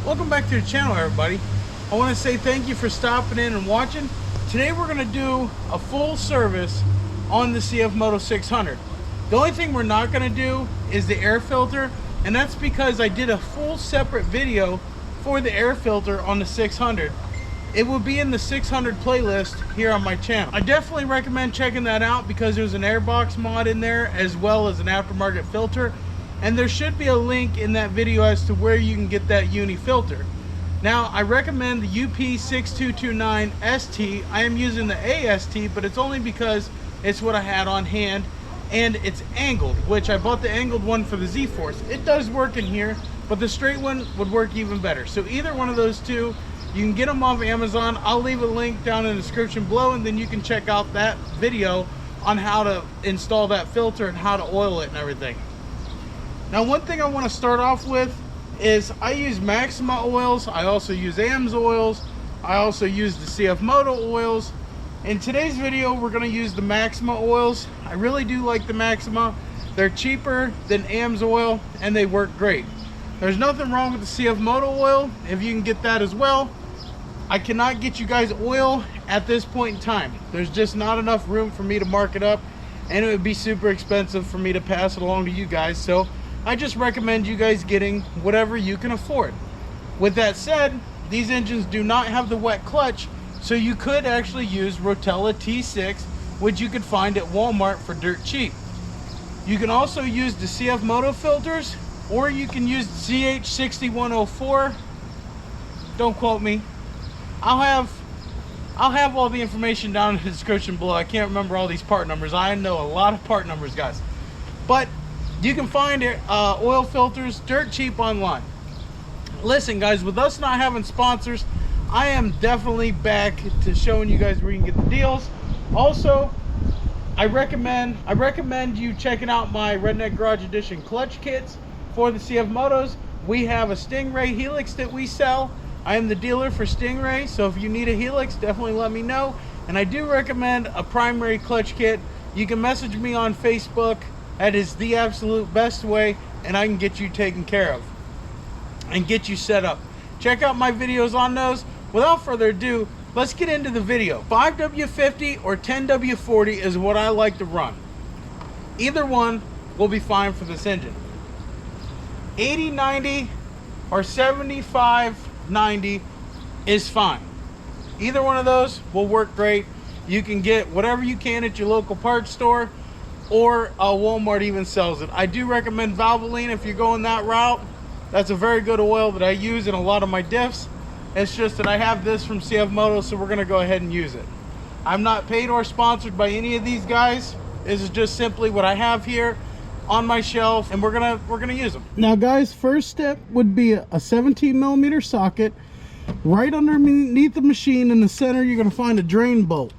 Welcome back to the channel, everybody. I want to say thank you for stopping in and watching. Today we're going to do a full service on the CFMOTO 600. The only thing we're not going to do is the air filter, and that's because I did a full separate video for the air filter on the 600. It will be in the 600 playlist here on my channel. I definitely recommend checking that out because there's an airbox mod in there as well as an aftermarket filter, and there should be a link in that video as to where you can get that uni filter. Now, I recommend the UP6229ST. I am using the AST, but it's only because it's what I had on hand, and it's angled, which I bought the angled one for the Cforce. It does work in here, but the straight one would work even better. So either one of those two, you can get them off Amazon. I'll leave a link down in the description below, and then you can check out that video on how to install that filter and how to oil it and everything. Now, one thing I want to start off with is I use Maxima oils. I also use AMS oils. I also use the CFMOTO oils. In today's video, we're going to use the Maxima oils. I really do like the Maxima. They're cheaper than AMS oil, and they work great. There's nothing wrong with the CFMOTO oil if you can get that as well. I cannot get you guys oil at this point in time. There's just not enough room for me to mark it up, and it would be super expensive for me to pass it along to you guys. So I just recommend you guys getting whatever you can afford. With that said, these engines do not have the wet clutch, so you could actually use Rotella T6, which you could find at Walmart for dirt cheap. You can also use the CFMOTO filters, or you can use CH6104. Don't quote me. I'll have all the information down in the description below. I can't remember all these part numbers. I know a lot of part numbers, guys. But you can find oil filters dirt cheap online. Listen, guys, with us not having sponsors, I am definitely back to showing you guys where you can get the deals. Also, I recommend you checking out my Redneck Garage Edition clutch kits for the CFMOTOs. We have a Stingray Helix that we sell. I am the dealer for Stingray, so if you need a Helix, definitely let me know. And I do recommend a primary clutch kit. You can message me on Facebook. That is the absolute best way, and I can get you taken care of and get you set up. Check out my videos on those. Without further ado, let's get into the video. 5W50 or 10W40 is what I like to run. Either one will be fine for this engine. 80-90 or 75-90 is fine. Either one of those will work great. You can get whatever you can at your local parts store, or Walmart even sells it. I do recommend Valvoline if you're going that route. That's a very good oil that I use in a lot of my diffs. It's just that I have this from CFMOTO, so we're gonna go ahead and use it. I'm not paid or sponsored by any of these guys. This is just simply what I have here on my shelf, and we're gonna use them. Now, guys, first step would be a 17mm socket. Right underneath the machine in the center, you're gonna find a drain bolt.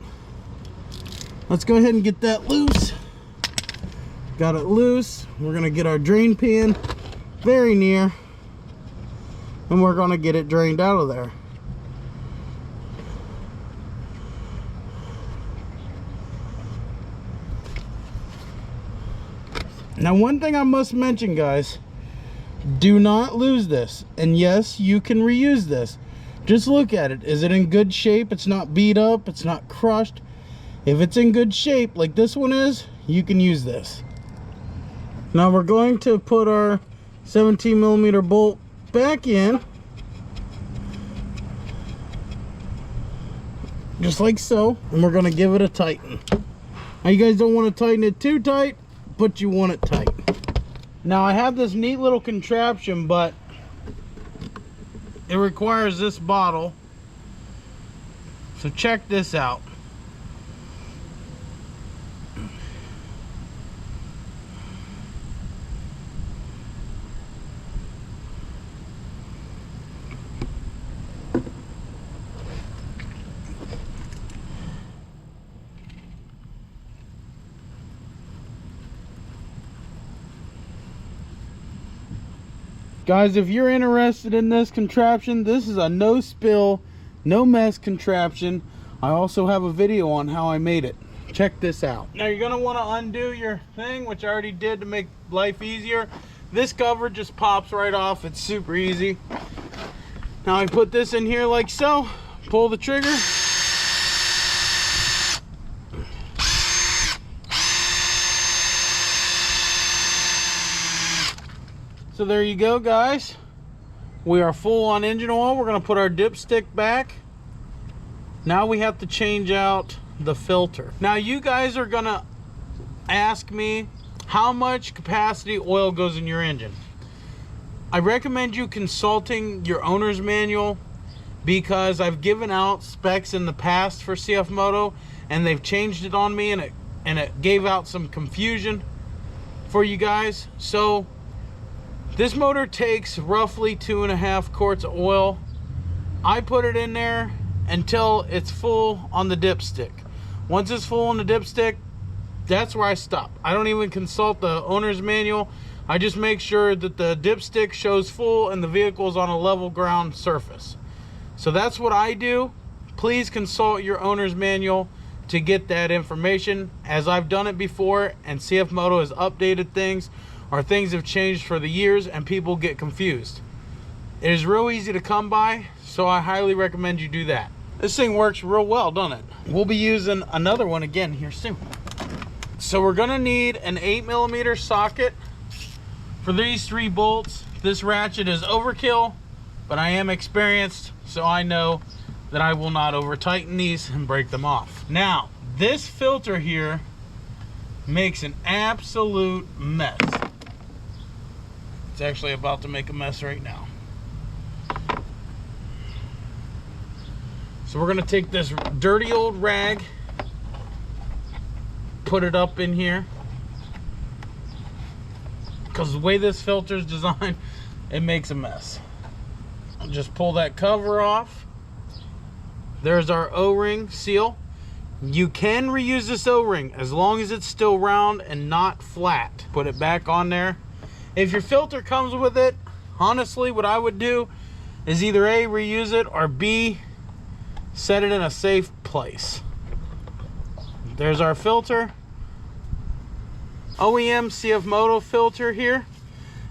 Let's go ahead and get that loose. Got it loose. We're gonna get our drain pan very near, and we're gonna get it drained out of there. Now, one thing I must mention, guys, do not lose this. And yes, you can reuse this. Just look at it. Is it in good shape? It's not beat up, it's not crushed. If it's in good shape like this one is, you can use this. Now we're going to put our 17mm bolt back in, just like so, and we're going to give it a tighten. Now, you guys don't want to tighten it too tight, but you want it tight. Now, I have this neat little contraption, but it requires this bottle, so check this out. Guys, if you're interested in this contraption, this is a no spill, no mess contraption. I also have a video on how I made it. Check this out. Now you're going to want to undo your thing, which I already did to make life easier. This cover just pops right off. It's super easy. Now I put this in here like so, pull the trigger. So there you go, guys. We are full on engine oil. We're gonna put our dipstick back. Now we have to change out the filter. Now you guys are gonna ask me how much capacity oil goes in your engine. I recommend you consulting your owner's manual, because I've given out specs in the past for CFMOTO and they've changed it on me, and it gave out some confusion for you guys. So this motor takes roughly 2.5 quarts of oil. I put it in there until it's full on the dipstick. Once it's full on the dipstick, that's where I stop. I don't even consult the owner's manual. I just make sure that the dipstick shows full and the vehicle is on a level ground surface. So that's what I do. Please consult your owner's manual to get that information, as I've done it before and CFMOTO has updated things, or things have changed for the years and people get confused. It is real easy to come by, so I highly recommend you do that. This thing works real well, doesn't it? We'll be using another one again here soon. So we're gonna need an 8mm socket for these 3 bolts. This ratchet is overkill, but I am experienced, so I know that I will not over tighten these and break them off. Now, this filter here makes an absolute mess. It's actually about to make a mess right now. So we're gonna take this dirty old rag, put it up in here, because the way this filter is designed, it makes a mess. I'll just pull that cover off. There's our O-ring seal. You can reuse this O-ring as long as it's still round and not flat. Put it back on there. If your filter comes with it, honestly, what I would do is either A, reuse it, or B, set it in a safe place. There's our filter. OEM CFMOTO filter here.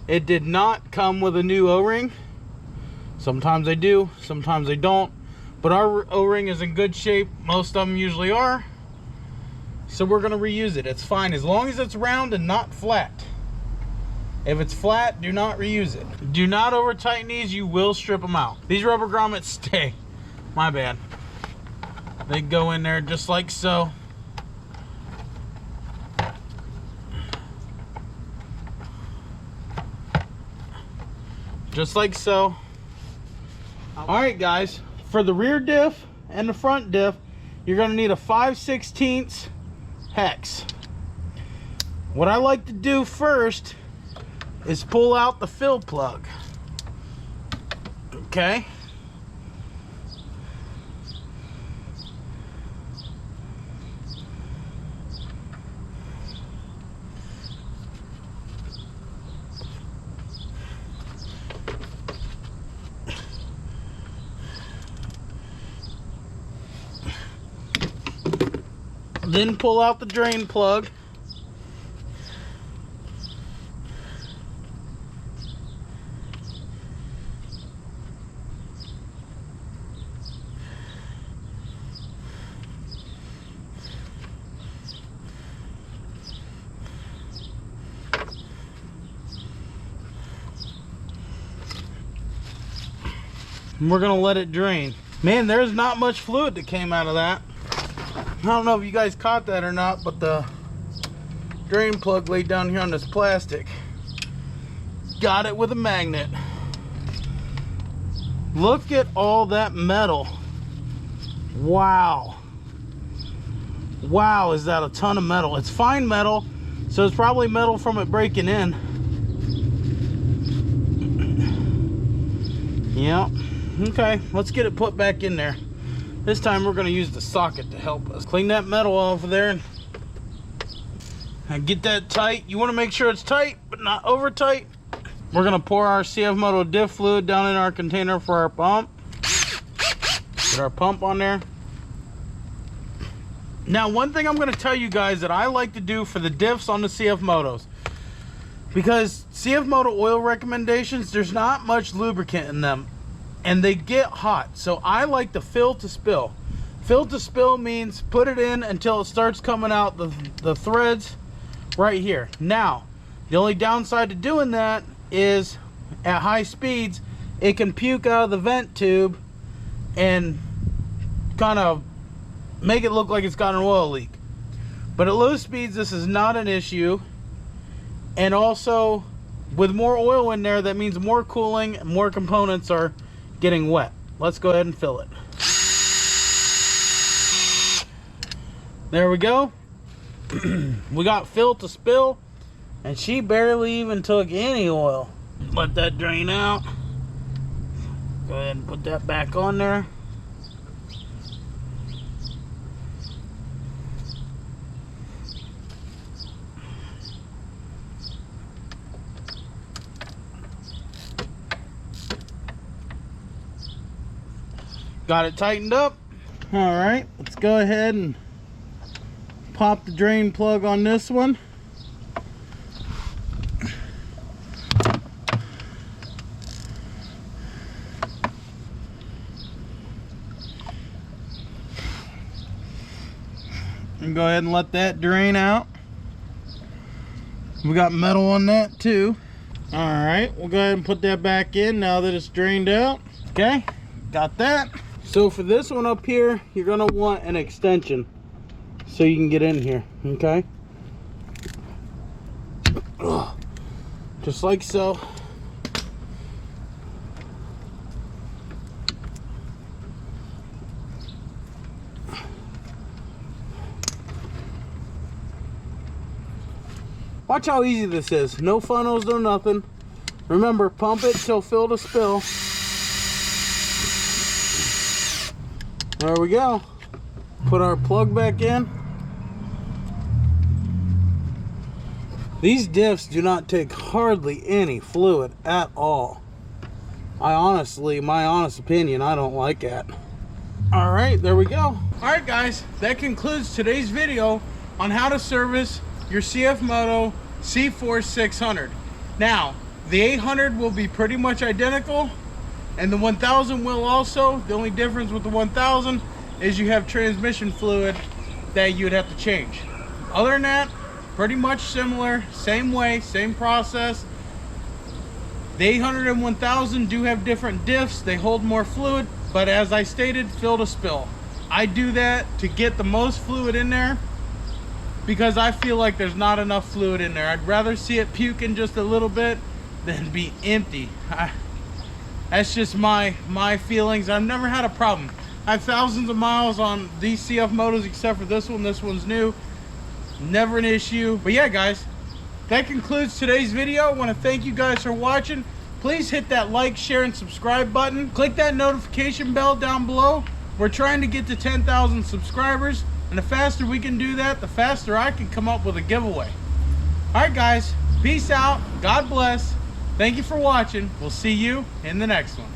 It did not come with a new O-ring. Sometimes they do, sometimes they don't. But our O-ring is in good shape. Most of them usually are. So we're gonna reuse it. It's fine as long as it's round and not flat. If it's flat, do not reuse it. Do not over tighten these, you will strip them out. These rubber grommets stay. My bad. They go in there just like so. Just like so. Alright guys, for the rear diff and the front diff, you're going to need a 5/16 hex. What I like to do first is pull out the fill plug. Okay. Then pull out the drain plug. And we're gonna let it drain. Man, there's not much fluid that came out of that. I don't know if you guys caught that or not, but the drain plug laid down here on this plastic. Got it with a magnet. Look at all that metal. Wow. Wow, is that a ton of metal. It's fine metal, so it's probably metal from it breaking in. Yep. Okay, let's get it put back in there. This time we're going to use the socket to help us. Clean that metal off of there and get that tight. You want to make sure it's tight, but not over tight. We're going to pour our CFMOTO diff fluid down in our container for our pump. Get our pump on there. Now, one thing I'm going to tell you guys that I like to do for the diffs on the CFMOTOs, because CFMOTO oil recommendations, there's not much lubricant in them. and they get hot. So I like to fill to spill. Fill to spill means put it in until it starts coming out the threads right here. Now, the only downside to doing that is at high speeds, it can puke out of the vent tube and kind of make it look like it's got an oil leak. But at low speeds, this is not an issue. And also, with more oil in there, that means more cooling and more components are getting wet. Let's go ahead and fill it. There we go. We got fill to spill, and she barely even took any oil. Let that drain out. Go ahead and put that back on there. Got it tightened up. All right, let's go ahead and pop the drain plug on this one. And go ahead and let that drain out. We got metal on that too. All right, we'll go ahead and put that back in now that it's drained out. Okay, got that. So for this one up here, you're gonna want an extension so you can get in here, okay? Just like so. Watch how easy this is. No funnels, no nothing. Remember, pump it till fill to spill. There we go. Put our plug back in. These diffs do not take hardly any fluid at all. My honest opinion, I don't like it. All right, there we go. All right, guys, that concludes today's video on how to service your CFMOTO Cforce 600. Now, the 800 will be pretty much identical, and the 1000 will also. The only difference with the 1000 is you have transmission fluid that you'd have to change. Other than that, pretty much similar, same way, same process. The 800 and 1000 do have different diffs. They hold more fluid, but as I stated, fill to spill. I do that to get the most fluid in there because I feel like there's not enough fluid in there. I'd rather see it puking just a little bit than be empty. That's just my feelings. I've never had a problem. I have thousands of miles on these CFMOTOs except for this one. This one's new. Never an issue. But yeah, guys, that concludes today's video. I want to thank you guys for watching. Please hit that like, share, and subscribe button. Click that notification bell down below. We're trying to get to 10,000 subscribers. And the faster we can do that, the faster I can come up with a giveaway. All right, guys. Peace out. God bless. Thank you for watching. We'll see you in the next one.